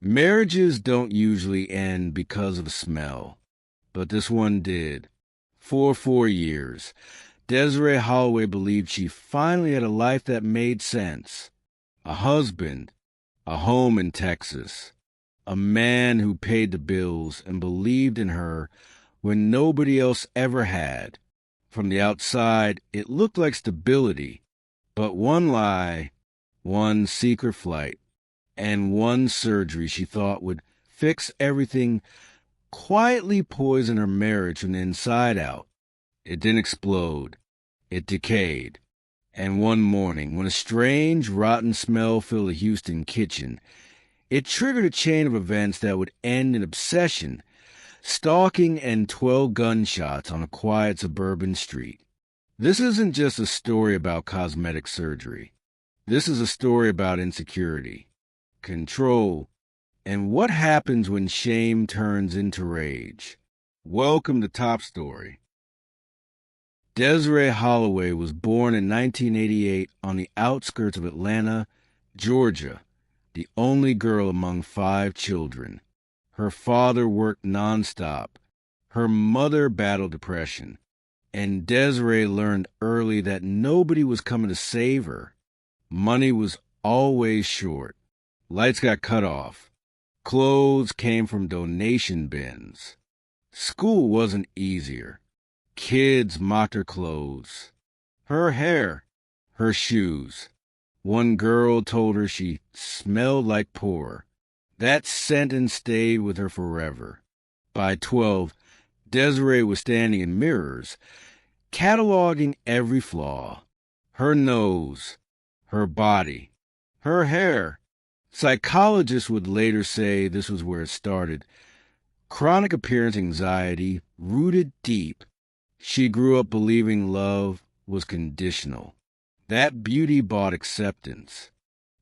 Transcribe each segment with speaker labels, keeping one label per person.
Speaker 1: Marriages don't usually end because of a smell, but this one did. For 4 years, Desiree Holloway believed she finally had a life that made sense. A husband, a home in Texas, a man who paid the bills and believed in her when nobody else ever had. From the outside, it looked like stability, but one lie, one secret flight, and one surgery she thought would fix everything quietly poisoned her marriage from the inside out. It didn't explode. It decayed. And one morning, when a strange, rotten smell filled the Houston kitchen, it triggered a chain of events that would end in obsession, stalking, and 12 gunshots on a quiet suburban street. This isn't just a story about cosmetic surgery. This is a story about insecurity, control, and what happens when shame turns into rage. Welcome to Top Story. Desiree Holloway was born in 1988 on the outskirts of Atlanta, Georgia, the only girl among 5 children. Her father worked nonstop. Her mother battled depression. And Desiree learned early that nobody was coming to save her. Money was always short. Lights got cut off. Clothes came from donation bins. School wasn't easier. Kids mocked her clothes, her hair, her shoes. One girl told her she smelled like poor. That sentence stayed with her forever. By 12, Desiree was standing in mirrors, cataloging every flaw. Her nose, her body, her hair. Psychologists would later say this was where it started. Chronic appearance anxiety, rooted deep. She grew up believing love was conditional, that beauty bought acceptance,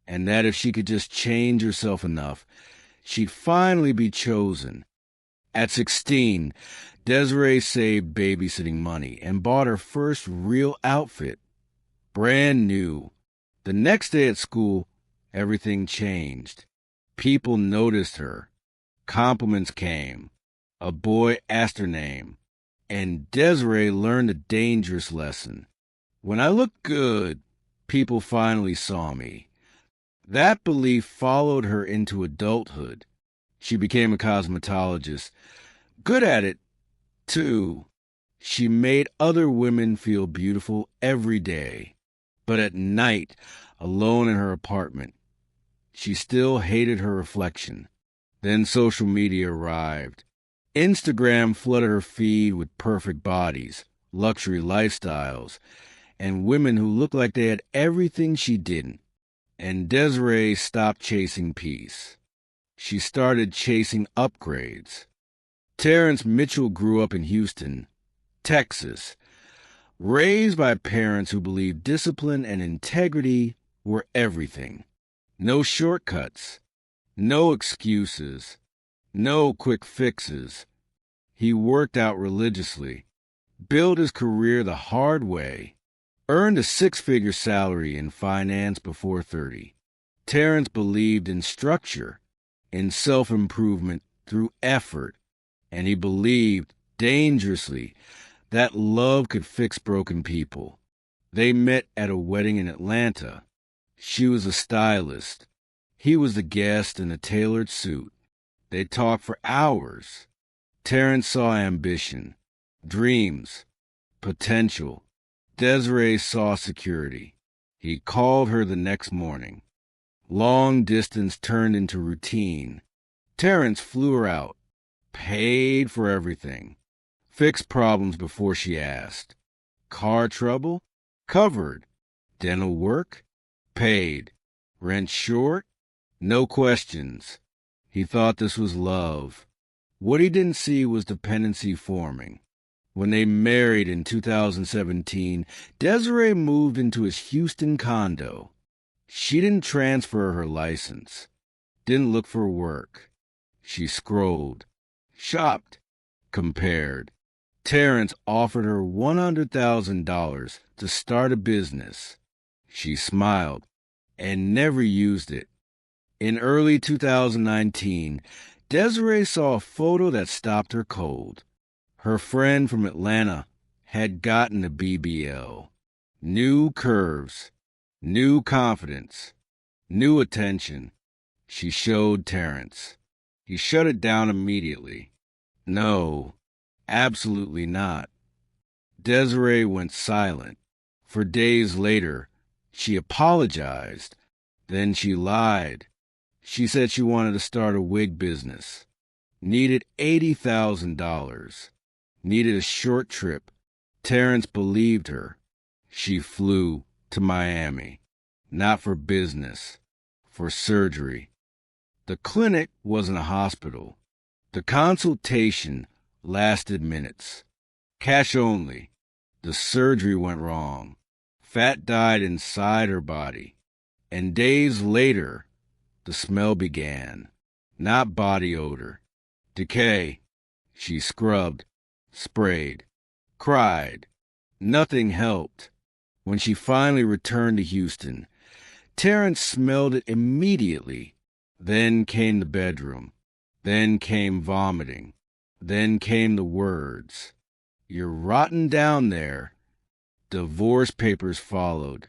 Speaker 1: and that if she could just change herself enough, she'd finally be chosen. At 16, Desiree saved babysitting money and bought her first real outfit, brand new. The next day at school, everything changed. People noticed her. Compliments came. A boy asked her name. And Desiree learned a dangerous lesson. When I looked good, people finally saw me. That belief followed her into adulthood. She became a cosmetologist. Good at it, too. She made other women feel beautiful every day. But at night, alone in her apartment, she still hated her reflection. Then social media arrived. Instagram flooded her feed with perfect bodies, luxury lifestyles, and women who looked like they had everything she didn't. And Desiree stopped chasing peace. She started chasing upgrades. Terrence Mitchell grew up in Houston, Texas, raised by parents who believed discipline and integrity were everything. No shortcuts, no excuses, no quick fixes. He worked out religiously, built his career the hard way, earned a 6-figure salary in finance before 30. Terrence believed in structure, in self-improvement through effort, and he believed, dangerously, that love could fix broken people. They met at a wedding in Atlanta. She was a stylist. He was the guest in a tailored suit. They talked for hours. Terrence saw ambition, dreams, potential. Desiree saw security. He called her the next morning. Long distance turned into routine. Terrence flew her out, paid for everything, fixed problems before she asked. Car trouble? Covered. Dental work? Paid. Rent short? No questions. He thought this was love. What he didn't see was dependency forming. When they married in 2017, Desiree moved into his Houston condo. She didn't transfer her license, didn't look for work. She scrolled, shopped, compared. Terrence offered her $100,000 to start a business. She smiled and never used it. In early 2019, Desiree saw a photo that stopped her cold. Her friend from Atlanta had gotten a BBL. New curves, new confidence, new attention. She showed Terrence. He shut it down immediately. No, absolutely not. Desiree went silent. For days later, she apologized. Then she lied. She said she wanted to start a wig business. Needed $80,000. Needed a short trip. Terrence believed her. She flew to Miami. Not for business. For surgery. The clinic wasn't a hospital. The consultation lasted minutes. Cash only. The surgery went wrong. Fat died inside her body. And days later, the smell began. Not body odor. Decay. She scrubbed, sprayed, cried. Nothing helped. When she finally returned to Houston, Terrence smelled it immediately. Then came the bedroom. Then came vomiting. Then came the words. You're rotten down there. Divorce papers followed.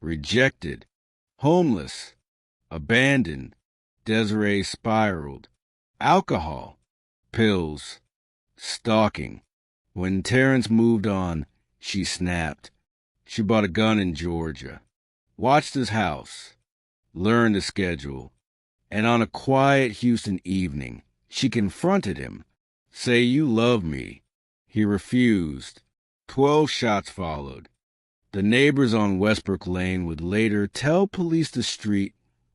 Speaker 1: Rejected. Homeless. Abandoned. Desiree spiraled. Alcohol. Pills. Stalking. When Terrence moved on, she snapped. She bought a gun in Georgia. Watched his house. Learned the schedule. And on a quiet Houston evening, she confronted him. Say you love me. He refused. 12 shots followed. The neighbors on Westbrook Lane would later tell police the street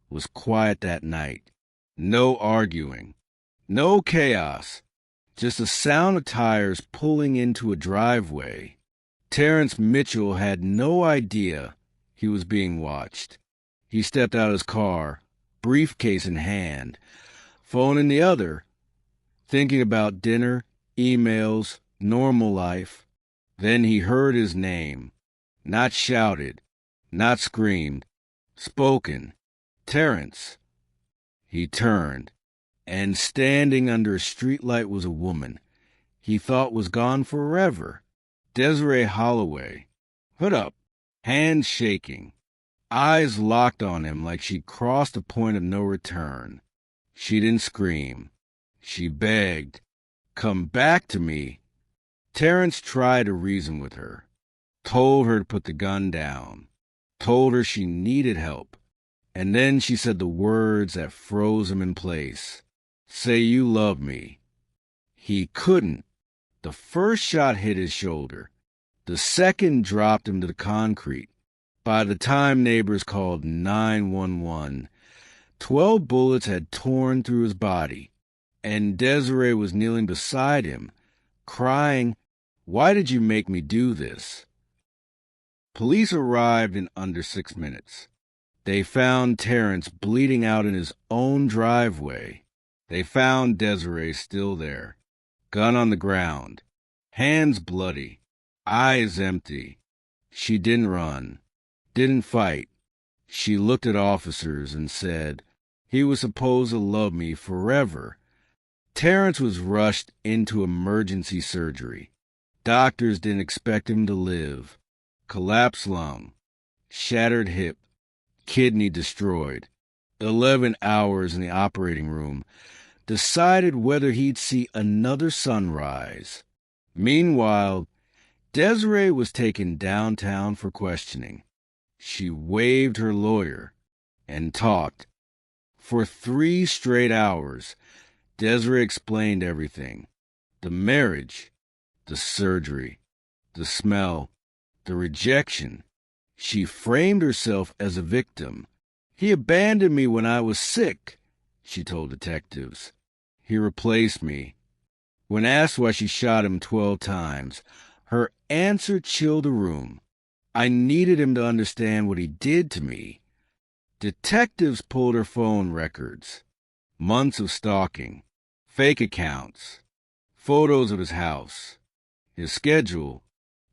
Speaker 1: was quiet that night. No arguing. No chaos. Just the sound of tires pulling into a driveway. Terrence Mitchell had no idea he was being watched. He stepped out of his car, briefcase in hand, phone in the other, thinking about dinner, emails, normal life. Then he heard his name. Not shouted, not screamed, spoken. Terrence. He turned, and standing under a streetlight was a woman he thought was gone forever. Desiree Holloway. Hood up, hands shaking, eyes locked on him like she'd crossed a point of no return. She didn't scream. She begged, come back to me. Terrence tried to reason with her, told her to put the gun down, told her she needed help. And then she said the words that froze him in place. Say you love me. He couldn't. The first shot hit his shoulder. The second dropped him to the concrete. By the time neighbors called 911, 12 bullets had torn through his body, and Desiree was kneeling beside him, crying, "Why did you make me do this?" Police arrived in under 6 minutes. They found Terrence bleeding out in his own driveway. They found Desiree still there, gun on the ground, hands bloody, eyes empty. She didn't run, didn't fight. She looked at officers and said, he was supposed to love me forever. Terrence was rushed into emergency surgery. Doctors didn't expect him to live. Collapsed lung, shattered hip, kidney destroyed. 11 hours in the operating room. Decided whether he'd see another sunrise. Meanwhile, Desiree was taken downtown for questioning. She waved her lawyer and talked. For 3 straight hours, Desiree explained everything. The marriage, the surgery, the smell, the rejection. She framed herself as a victim. He abandoned me when I was sick, she told detectives. He replaced me. When asked why she shot him 12 times, her answer chilled the room. I needed him to understand what he did to me. Detectives pulled her phone records. Months of stalking, fake accounts, photos of his house, his schedule,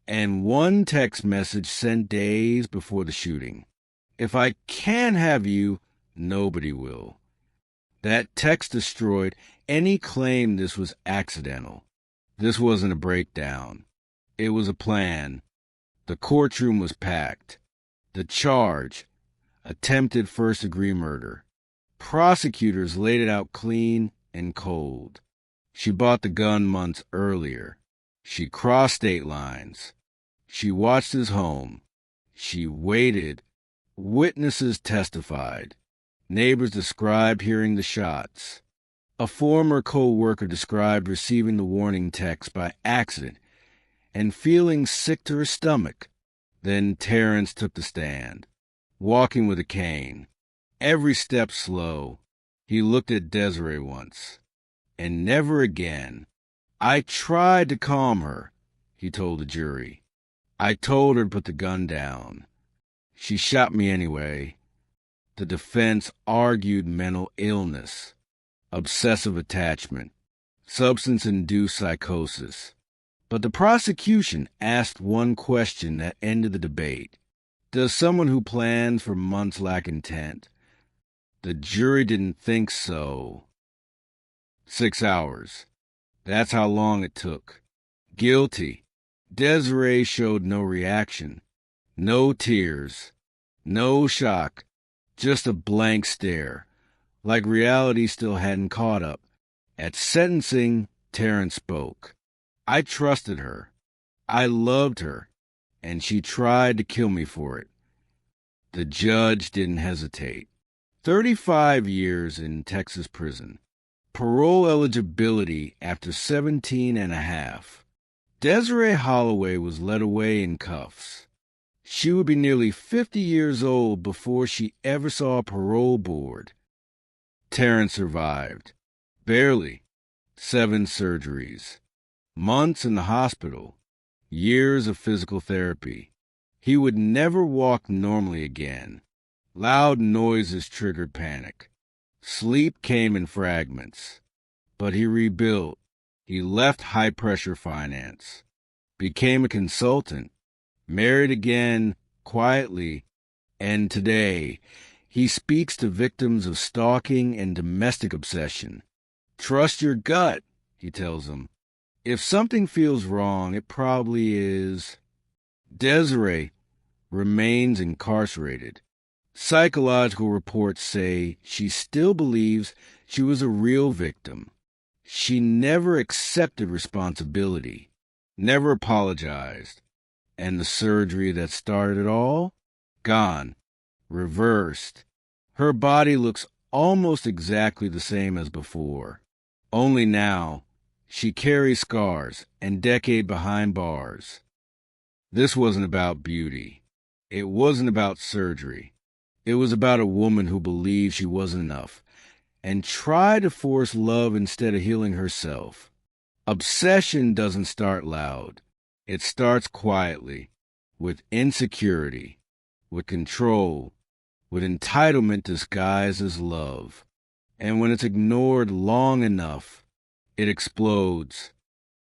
Speaker 1: and one text message sent days before the shooting. If I can't have you, nobody will. That text destroyed any claim this was accidental. This wasn't a breakdown. It was a plan. The courtroom was packed. The charge, attempted first-degree murder. Prosecutors laid it out clean and cold. She bought the gun months earlier. She crossed state lines. She watched his home. She waited. Witnesses testified. Neighbors described hearing the shots. A former co-worker described receiving the warning text by accident and feeling sick to her stomach. Then Terrence took the stand, walking with a cane, every step slow. He looked at Desiree once, and never again. I tried to calm her, he told the jury. I told her to put the gun down. She shot me anyway. The defense argued mental illness, obsessive attachment, substance-induced psychosis. But the prosecution asked one question that ended the debate. Does someone who plans for months lack intent? The jury didn't think so. 6 hours. That's how long it took. Guilty. Desiree showed no reaction, no tears, no shock, just a blank stare, like reality still hadn't caught up. At sentencing, Terrence spoke. I trusted her. I loved her, and she tried to kill me for it. The judge didn't hesitate. 35 years in Texas prison. Parole eligibility after 17 and a half. Desiree Holloway was led away in cuffs. She would be nearly 50 years old before she ever saw a parole board. Terrence survived. Barely. 7 surgeries. Months in the hospital. Years of physical therapy. He would never walk normally again. Loud noises triggered panic. Sleep came in fragments. But he rebuilt. He left high-pressure finance. Became a consultant. Married again, quietly. And today, he speaks to victims of stalking and domestic obsession. Trust your gut, he tells them. If something feels wrong, it probably is. Desiree remains incarcerated. Psychological reports say she still believes she was a real victim. She never accepted responsibility, never apologized. And the surgery that started it all? Gone. Reversed. Her body looks almost exactly the same as before. Only now, she carries scars and decade behind bars. This wasn't about beauty. It wasn't about surgery. It was about a woman who believed she wasn't enough and tried to force love instead of healing herself. Obsession doesn't start loud. It starts quietly, with insecurity, with control, with entitlement disguised as love. And when it's ignored long enough, it explodes.